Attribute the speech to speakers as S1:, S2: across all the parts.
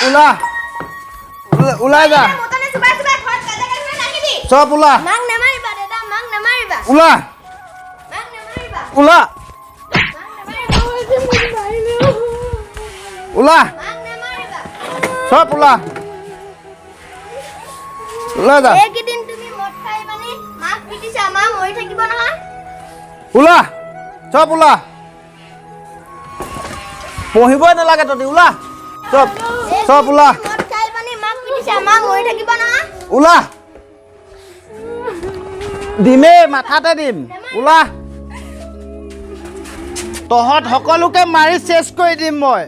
S1: উলা উলাই যা চব উলা উলা উলা উলা চব উলা উলা যা উলা চব উলা পঢ়িবই নালাগে তহঁতি উলা চব চব উলা উলা দিমে মাথাতে দিম উলা তহঁত সকলোকে মাৰি চেছ কৰি দিম মই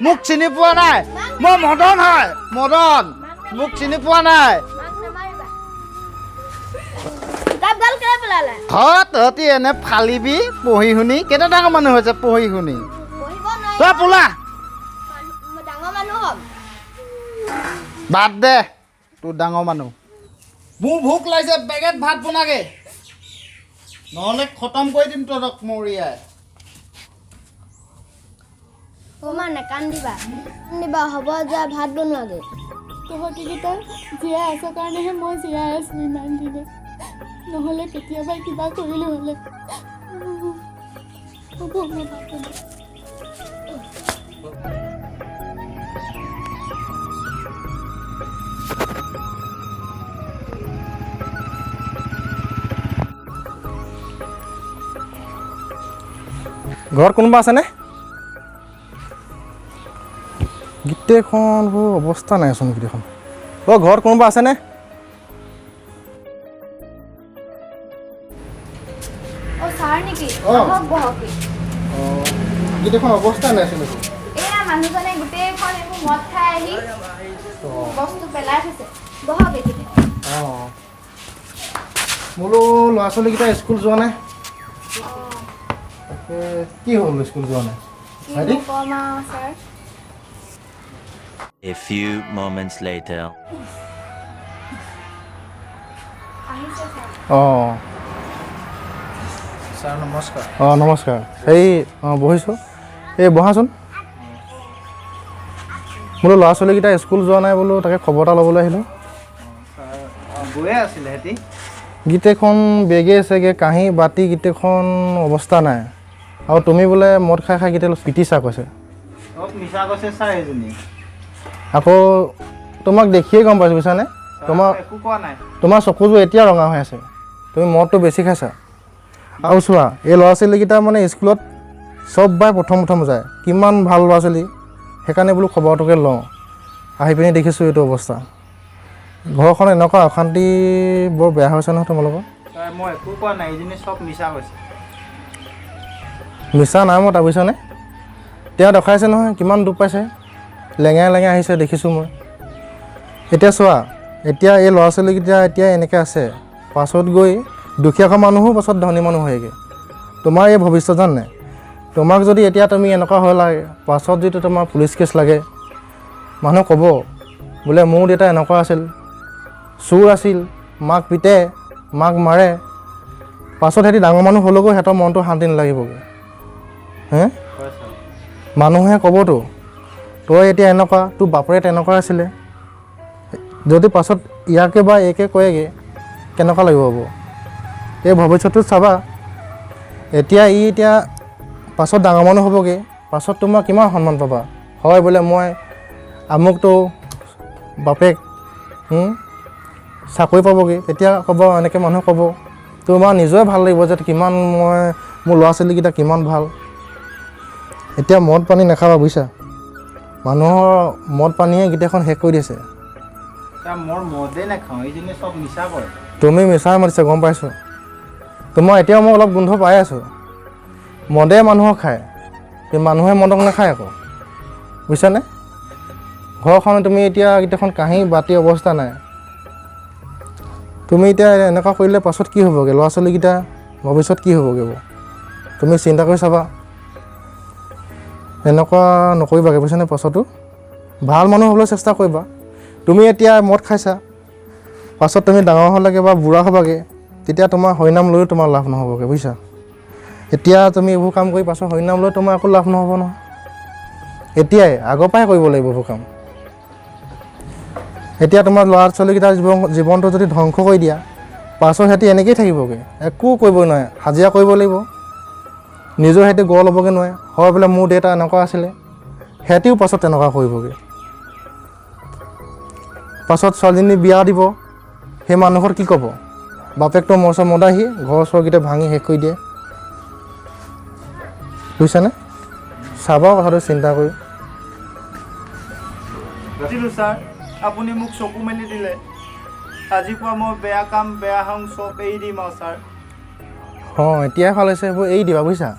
S1: মোক চিনি পোৱা নাই মই মদন হয় মদন মোক চিনি পোৱা নাই তহঁতি এনে ফালিবি পঢ়ি শুনি কেইটা ডাঙৰ মানুহ হৈছে পঢ়ি শুনি চব ওলা বাদ দে তোৰ ডাঙৰ মানুহ মোৰ ভোক লাগিছে বেগেত ভাত বনাগে নহ'লে খতম কৰি দিম তহঁতক মৰিয়াই
S2: কান্দিবা হ'ব যা ভাত বনোৱাগে
S3: তহঁতিকেইটা জীয়াই আছ কাৰণেহে মই জীয়াই আছো ইমান দিনে নহ'লে কেতিয়াবা কিবা কৰিলোঁ হ'লে হ'ব মই ভাত বনাম
S4: ঘৰত কোনোবা আছেনে গোটেইখন অৱস্থা নাইচোন গোটেইখন ঘৰত কোনোবা আছেনে
S2: ছাৰ নেকি
S4: গোটেইখন অৱস্থা নাইচোন
S2: এয়া মানুহজনে গোটেইখন এইবোৰ মদ খাই আহি বস্তু পেলাই থৈছে বহক এইখিনি
S4: মোৰো ল'ৰা ছোৱালীকেইটা স্কুল যোৱা নাই কি হ'ল স্কুল যোৱা নাই
S2: কম আৰু sir
S5: A few moments later.
S1: Sir নমস্কাৰ
S4: নমস্কাৰ এই বহিছোঁ এই বহাচোন বোলো ল'ৰা ছোৱালীকেইটা স্কুল যোৱা নাই বোলো তাকে খবৰ এটা ল'বলৈ আহিলোঁ
S1: গৈয়ে আছিলে সিহঁতি
S4: গোটেইখন বেগে চেগে কাঁহী বাতি গোটেইখন অৱস্থা নাই আৰু তুমি বোলে মদ খাই খাই গোটেই পিটিছা কৈছে
S1: চব মিছা কৈছে ছাৰ এইজনী
S4: আকৌ তোমাক দেখিয়ে গম পাইছোঁ বুজিছানে
S1: একো কোৱা নাই
S4: তোমাৰ চকুযোৰ এতিয়া ৰঙা হৈ আছে তুমি মদটো বেছি খাইছা আৰু চোৱা এই ল'ৰা ছোৱালীকেইটা মানে স্কুলত চব বাই প্ৰথম যায় কিমান ভাল ল'ৰা ছোৱালী সেইকাৰণে বোলো খবৰটোকে লওঁ আহি পিনি দেখিছোঁ এইটো অৱস্থা ঘৰখন এনেকুৱা অশান্তি বৰ বেয়া হৈছে নহয় তোমালোকৰ
S1: ছাৰ মই একো কোৱা নাই এইজনী চব মিছা কৈছে
S4: মিছা নাই মতা বুজিছানে তেওঁ দেখাইছে নহয় কিমান দুখ পাইছে লেঙেৰাই লেঙেৰাই আহিছে দেখিছোঁ মই এতিয়া চোৱা এতিয়া এই ল'ৰা ছোৱালীকেইটা এতিয়া এনেকৈ আছে পাছত গৈ দুখীয়া ঘৰ মানুহো পাছত ধনী মানুহ হয়গৈ তোমাৰ এই ভৱিষ্যত জান নাই তোমাক যদি এতিয়া তুমি এনেকুৱা হৈ লাগে পাছত যদি তোমাৰ পুলিচ কেছ লাগে মানুহ ক'ব বোলে মোৰ দেউতা এনেকুৱা আছিল চোৰ আছিল মাক পিতে মাক মাৰে পাছত সিহঁতি ডাঙৰ মানুহ হ'লেও সিহঁতৰ মনটো শান্তি নালাগিবগৈ হে মানুহে ক'বতো তই এতিয়া এনেকুৱা তোৰ বাপৰে তেনেকুৱা আছিলে যদি পাছত ইয়াকে বা একে কয়েগৈ কেনেকুৱা লাগিব হ'ব এই ভৱিষ্যতটোত চাবা এতিয়া পাছত ডাঙৰ মানুহ হ'বগৈ পাছত তোমাৰ কিমান সন্মান পাবা হয় বোলে মই আমুকটো বাপেক চাকৰি পাবগৈ তেতিয়া ক'ব এনেকৈ মানুহে ক'ব তোমাৰ নিজৰে ভাল লাগিব যে কিমান মোৰ ল'ৰা ছোৱালীকেইটা কিমান ভাল এতিয়া মদ পানী নাখাবা বুজিছা মানুহৰ মদ পানীয়ে গোটেইখন শেষ কৰি দিছে
S1: মোৰ মদেই নাখাওঁ এইজনী চব মিছা কৰে
S4: তুমি মিছাই মাতিছা গম পাইছোঁ তোমাৰ এতিয়াও মই অলপ গোন্ধ পাই আছোঁ মদে মানুহক খায় কিন্তু মানুহে মদক নাখায় আকৌ বুজিছানে ঘৰখন তুমি এতিয়া গোটেইখন কাঁহী বাতি অৱস্থা নাই তুমি এতিয়া এনেকুৱা কৰিলে পাছত কি হ'বগৈ ল'ৰা ছোৱালীকেইটা ভৱিষ্যত কি হ'বগৈ তুমি চিন্তা কৰি চাবা এনেকুৱা নকৰিবাগৈ বুজিছানে পাছতো ভাল মানুহ হ'বলৈ চেষ্টা কৰিবা তুমি এতিয়া মদ খাইছা পাছত তুমি ডাঙৰ হ'লাগে বা বুঢ়া হ'বাগৈ তেতিয়া তোমাৰ হৰিনাম লৈও তোমাৰ লাভ নহ'বগৈ বুজিছা এতিয়া তুমি এইবোৰ কাম কৰি পাছত হৰিনাম লৈ তোমাৰ একো লাভ নহ'ব নহয় এতিয়াই আগৰ পৰাই কৰিব লাগিব এইবোৰ কাম এতিয়া তোমাৰ ল'ৰা ছোৱালীকেইটাৰ জীৱনটো যদি ধ্বংস কৰি দিয়া পাছত সিহঁতি এনেকৈয়ে থাকিবগৈ, একো কৰিব নোৱাৰে, হাজিৰা কৰিব লাগিব, নিজৰ সিহঁতি গঢ় ল'বগৈ নোৱাৰে। হয় বোলে মোৰ দেউতা এনেকুৱা আছিলে, সিহঁতিও পাছত তেনেকুৱা কৰিবগৈ। পাছত ছোৱালীজনী বিয়া দিব, সেই মানুহৰ কি ক'ব? বাপেকটো মৰচৰ মদাহি ঘৰ চৰকেইটা ভাঙি শেষ কৰি দিয়ে। বুজিছানে? চাবা কথাটো চিন্তা কৰি।
S1: বুজিলোঁ ছাৰ, আপুনি মোক চকু মেলি দিলে। আজিৰ পৰা মই বেয়া কাম বেয়া সংগ চব এৰি দিম আৰু ছাৰ।
S4: অঁ এতিয়াই ভাল হৈছে, সেইবোৰ এৰি দিবা বুজিছা,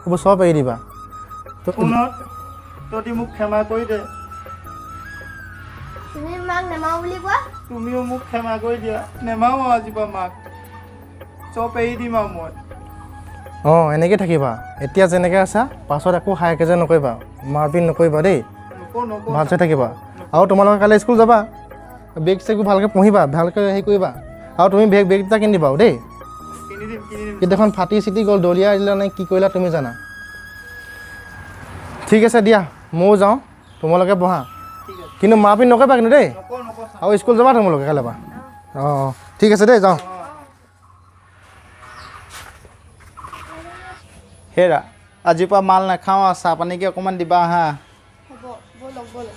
S4: সেইবোৰ চব এৰি দিবা।
S1: ফোনত তহঁতি মোক ক্ষমা কৰি দে।
S2: তুমি মাক নেমাও বুলি কোৱা।
S1: তুমিও মোক ক্ষমা কৰি দিয়া, নেমাও আৰু আজিৰ পৰা মাক, চব এৰি দিম আৰু মই।
S4: অঁ এনেকৈ থাকিবা, এতিয়া যেনেকৈ আছা পাছত একো হাই কাজিয়া নকৰিবা, মাৰপিট নকৰিবা দেই, ভালছে থাকিবা। আৰু তোমালোকে কাইলৈ স্কুল যাবা, বেগ চেগবোৰ ভালকৈ পঢ়িবা, ভালকৈ হেৰি কৰিবা। আৰু তুমি বেগ এটা কিনি দিবা দেই।
S1: কিনি দিম।
S4: কেতিয়াখন ফাটি চিটি গ'ল, দলিয়াই দিলা নে কি কৰিলা তুমি জানা। ঠিক আছে দিয়া, ময়ো যাওঁ, তোমালোকে পঢ়া, কিন্তু মাৰপিট নকৰিবা কিন্তু দেই। আৰু স্কুল যাবা তোমালোকে কাইলৈ পৰা। অঁ ঠিক আছে দেই, যাওঁ।
S1: হেৰা আজিৰ পৰা মাল নাখাওঁ আৰু চাহ পানীকে অকণমান দিবা হা।
S3: হ'ব ব'লক ব'লক।